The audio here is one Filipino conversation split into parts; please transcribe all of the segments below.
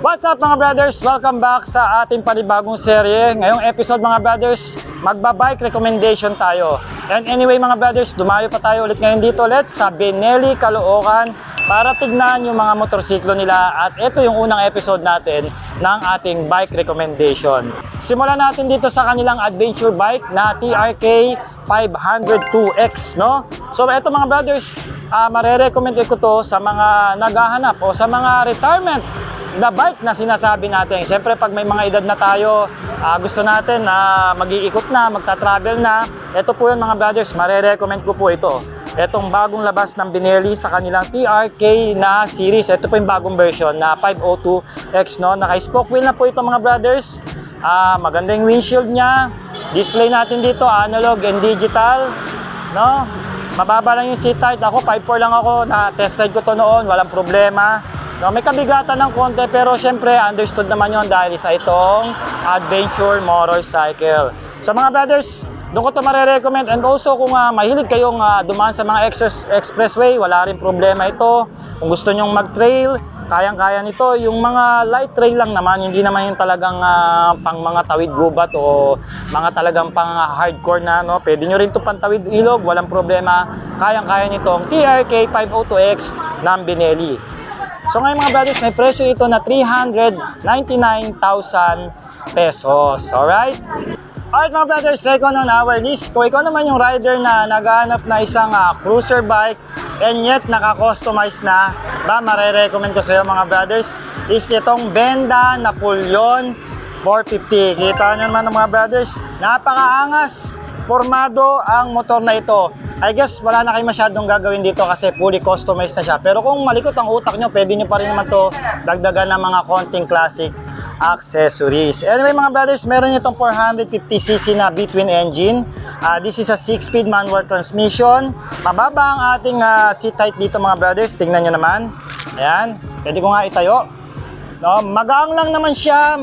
What's up mga brothers? Welcome back sa ating panibagong serye. Ngayong episode mga brothers, magba-bike recommendation tayo. And anyway mga brothers, dumayo pa tayo ulit ngayon dito ulit sa Benelli, Caloocan para tignan yung mga motorsiklo nila. At ito yung unang episode natin ng ating bike recommendation. Simulan natin dito sa kanilang adventure bike na TRK 502X, no? So ito mga brothers, marerecommend ko to sa mga naghahanap o sa mga retirement na bike na sinasabi natin. Siyempre pag may mga edad na tayo, gusto natin na mag-iikot na, magta-travel na, ito po yun mga brothers, marerecommend ko po ito. Itong bagong labas ng Benelli sa kanilang TRK na series. Ito po yung bagong version na 502X, no? Naka-spoke wheel na po ito mga brothers. Maganda yung windshield niya. Display natin dito, analog and digital, no? Mababa lang yung seat height. Ako 5'4 lang ako, na test ride ko to noon, walang problema. No, may kabigatan ng konti pero syempre understood naman yon dahil isa itong adventure motorcycle. So mga brothers, doon ko ito marerecommend. And also kung mahilig kayong dumaan sa mga expressway, wala rin problema ito. Kung gusto nyong mag-trail, kayang-kaya nito. Yung mga light trail lang naman, hindi naman yung talagang pang mga tawid gubat o mga talagang pang hardcore na, no? Pwede nyo rin ito pantawid ilog, walang problema. Kayang-kaya nitong TRK 502X ng Benelli. So ngayon mga brothers, may presyo ito na 399,000 pesos. Alright? Alright mga brothers, second on our list. Kung ikaw naman yung rider na naghahanap na isang cruiser bike and yet naka-customize na, marerecommend ko sa iyo mga brothers, is itong Benda Napoleon 450. Kita nyo naman mga brothers, napakaangas. Formado ang motor na ito. I guess wala na kayo masyadong gagawin dito kasi fully customized na siya. Pero kung malikot ang utak nyo, pwede nyo pa rin naman to dagdagan ng mga konting classic accessories. Anyway mga brothers, meron itong 450cc na between engine. This is a 6-speed manual transmission. Mababa ang ating seat height dito mga brothers. Tingnan nyo naman. Ayan, pwede ko nga itayo. No, magaang lang naman siya.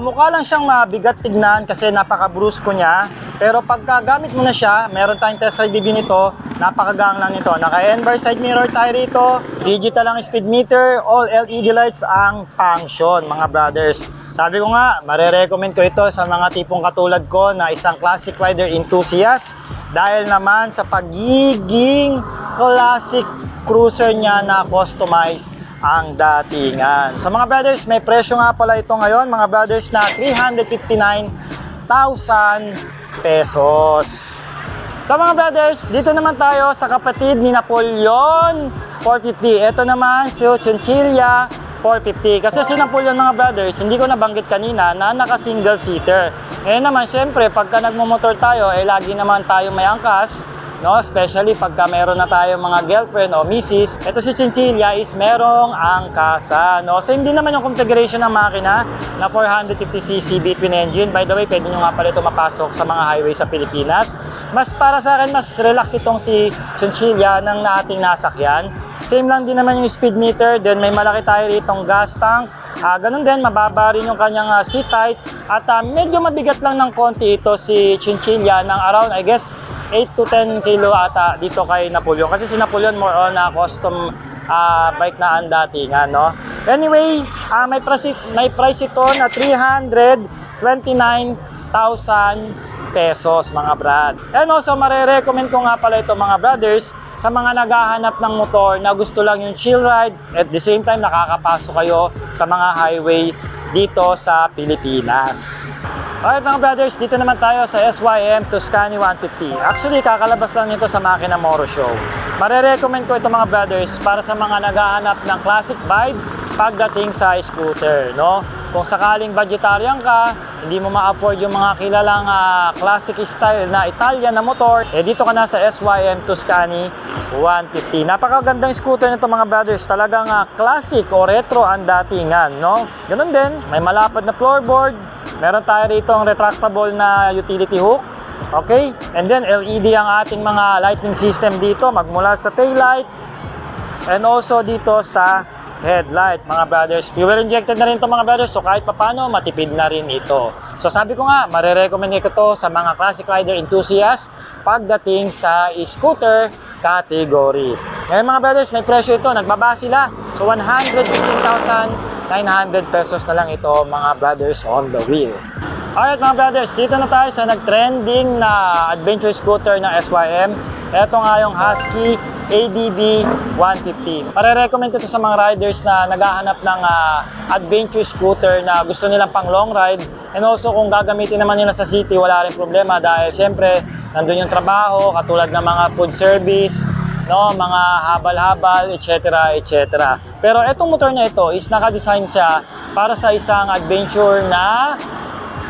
Mukha lang siyang mabigat tignan kasi napaka-brusco niya. Pero pagka gamit mo na siya, meron tayong test ride review nito, napakagaang lang nito. Naka-N-bar side mirror tayo rito, digital ang speed meter, all LED lights ang function mga brothers. Sabi ko nga, marerecommend ko ito sa mga tipong katulad ko na isang classic rider enthusiast dahil naman sa pagiging classic cruiser niya na customize ang datingan. So mga brothers, may presyo nga pala ito ngayon mga brothers na 359,000 pesos. So mga brothers, dito naman tayo sa kapatid ni Napoleon 450. Ito naman si Chinchilla 450. Kasi si Napoleon mga brothers, hindi ko nabanggit kanina na naka single seater. Ngayon naman syempre pagka nagmumotor tayo, lagi naman tayo may angkas, no? Especially pagka meron na tayo mga girlfriend o misis. Ito si Chinchilla is merong angkasa, no? So hindi naman yung configuration ng makina na 450cc between engine. By the way, pwede nyo nga pala ito mapasok sa mga highway sa Pilipinas. Mas para sa akin, mas relax itong si Chinchilla ng ating nasakyan. Same lang din naman yung speed meter. Then may malaki tayo ritong gas tank. Ganun din, mababa rin yung kanyang seat height. At medyo mabigat lang ng konti ito si Chinchilla ng around, I guess, 8 to 10 kilo ata dito kay Napoleon. Kasi si Napoleon more on custom bike na ang datingan, no? Anyway, may price ito na 329,000 pesos mga brad. And also, marerecommend ko nga pala ito mga brothers sa mga naghahanap ng motor na gusto lang yung chill ride at the same time nakakapasok kayo sa mga highway dito sa Pilipinas. Alright mga brothers, dito naman tayo sa SYM Tuscany 150. Actually, kakalabas lang nito sa Makina Motor Show. Marerecommend ko ito mga brothers para sa mga naghahanap ng classic vibe pagdating sa scooter, no? Kung sakaling vegetarian ka, hindi mo ma-afford yung mga kilalang classic style na Italian na motor, dito ka na sa SYM Tuscany 150. Napakagandang scooter nito mga brothers. Talagang classic o retro ang datingan, no? Ganun din, may malapad na floorboard. Meron tayo rito ang retractable na utility hook. Okay? And then LED ang ating mga lighting system dito, magmula sa tail light and also dito sa headlight mga brothers. Fuel injected na rin ito mga brothers, so kahit papano matipid na rin ito. So sabi ko nga, marerecommend ko ito sa mga classic rider enthusiast pagdating sa scooter category. Ngayon mga brothers, may presyo ito, nagbaba sila. So 115,000 900 pesos na lang ito mga brothers on the wheel. Alright mga brothers, dito na tayo sa nag-trending na adventure scooter ng SYM. Ito nga yung Husky ADB 150. Pare-recommend ko ito sa mga riders na naghahanap ng adventure scooter na gusto nilang pang long ride. And also kung gagamitin naman nila sa city, wala rin problema dahil syempre nandun yung trabaho, katulad ng mga food service, no, mga habal-habal, etc. etc. Pero itong motor na ito is naka-design siya para sa isang adventure na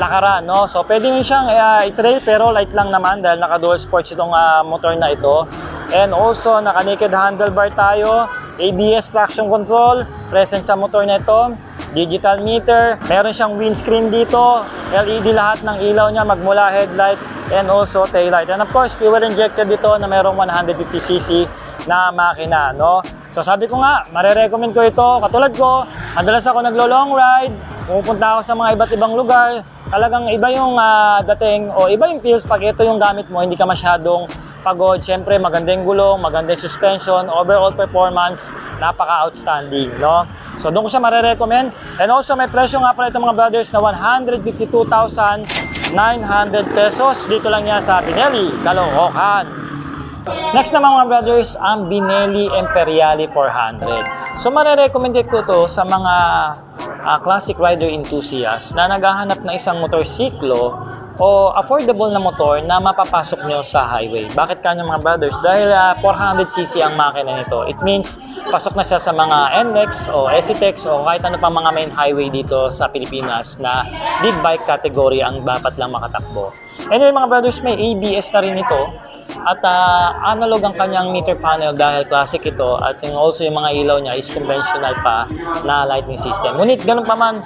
lakaran, no? So pwede mo siyang i-trail pero light lang naman dahil naka-dual sports itong motor na ito. And also naka-naked handlebar tayo, ABS traction control, present sa motor na ito, digital meter, meron siyang windscreen dito, LED lahat ng ilaw niya magmula headlight and also taillight. And of course, fuel injected dito na merong 150cc na makina, no? So sabi ko nga, marirecommend ko ito. Katulad ko, madalas ako naglo-long ride, pupunta ako sa mga iba't ibang lugar. Talagang iba yung dating o iba yung feels pag ito yung gamit mo, hindi ka masyadong pagod. Siyempre, magandang gulong, magandang suspension, overall performance, napaka-outstanding, no? So doon ko siya marirecommend. And also may presyo nga pala itong mga brothers na 152,900 pesos. Dito lang yan sa Binelli, Caloocan. Next naman mga brothers, ang Binelli Imperiale 400. So marirecommend ko to sa mga classic rider enthusiast na naghahanap ng isang motorsiklo o affordable na motor na mapapasok nyo sa highway. Bakit kanya mga brothers? Dahil 400cc ang makina nito. It means pasok na siya sa mga NLEX o SCTEX o kahit ano pang mga main highway dito sa Pilipinas na big bike category ang dapat lang makatakbo. Anyway mga brothers, may ABS na rin ito. At analog ang kanyang meter panel dahil classic ito at yung also yung mga ilaw niya is conventional pa na lighting system. Ngunit ganun pa man,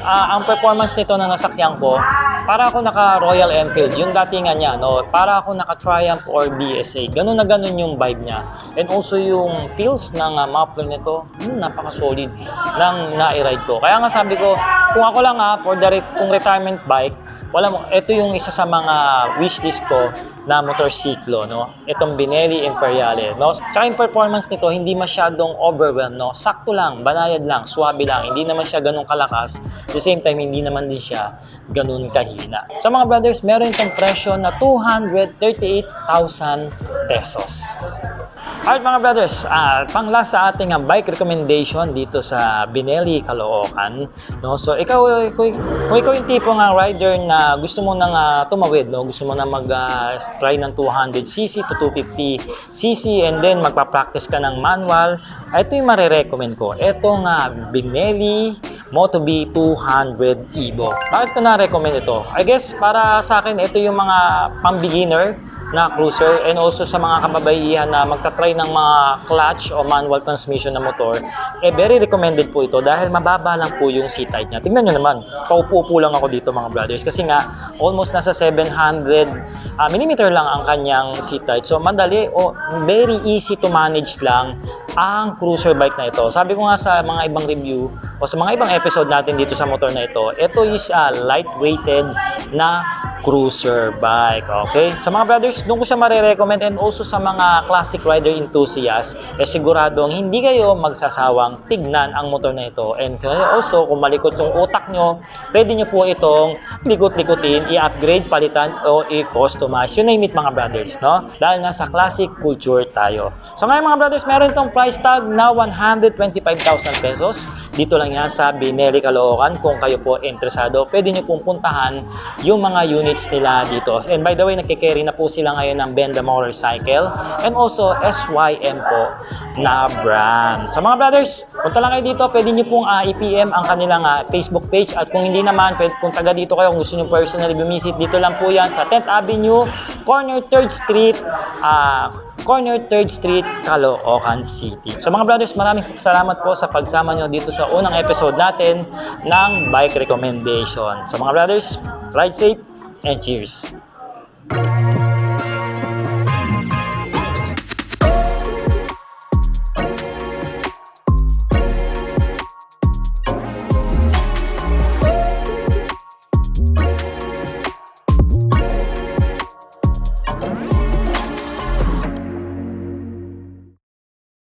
ang performance nito na nasakyan ko, para ako naka Royal Enfield, yung datingan niya, no? Para ako naka Triumph or BSA. Ganun na ganun yung vibe niya. And also yung feels ng muffler nito, napaka-solid ng na-ride ko. Kaya nga sabi ko, kung ako lang kung retirement bike, ito yung isa sa mga wishlist ko na motorsiklo, no? Itong Binelli Imperiale, no? Tsaka yung performance nito, hindi masyadong overwhelmed, no? Sakto lang, banayad lang, swabe lang, hindi naman siya ganun kalakas. At the same time, hindi naman din siya ganun kahina. Sa mga brothers, meron itong presyo na 238,000 pesos. Alright mga brothers, pang last sa ating bike recommendation dito sa Binelli, Caloocan, no? So kung ikaw yung tipo ng rider na gusto mo nang tumawid, no? Gusto mo na mag-try ng 200cc to 250cc and then magpa-practice ka ng manual, ito yung marirecommend ko. Itong Binelli Moto B 200 Evo. Bakit ko na-recommend ito? I guess para sa akin ito yung mga pang-beginner na cruiser and also sa mga kababaihan na magta-try ng mga clutch o manual transmission na motor, very recommended po ito dahil mababa lang po yung seat height niya. Tingnan nyo naman, paupo lang ako dito mga brothers kasi nga almost nasa 700 mm lang ang kanyang seat height. So madali o very easy to manage lang ang cruiser bike na ito. Sabi ko nga sa mga ibang review o sa mga ibang episode natin dito sa motor na ito is light-weighted na cruiser bike. Okay? Sa mga brothers, doon ko siya marirecommend and also sa mga classic rider enthusiasts, siguradong hindi kayo magsasawang tignan ang motor na ito. And also, kung malikot yung utak nyo, pwede nyo po itong likot-likutin, i-upgrade, palitan, o i-customize. You name it mga brothers, no? Dahil nasa classic culture tayo. So ngayon mga brothers, meron itong price tag na 125,000 pesos. Dito lang yan sa Binelli, Caloocan. Kung kayo po interesado, pwede nyo pong puntahan yung mga units nila dito. And by the way, nagkikerry na po sila ngayon ng Benda Motorcycle and also SYM po na brand. So mga brothers, punta lang kayo dito, pwede nyo pong i-PM ang kanilang Facebook page at kung hindi naman, kung taga dito kayo, kung gusto nyo personally bumisit, dito lang po yan sa 10th Avenue, corner 3rd Street, Caloocan City. So mga brothers, maraming salamat po sa pagsama nyo dito sa unang episode natin ng bike recommendation. So mga brothers, ride safe and cheers!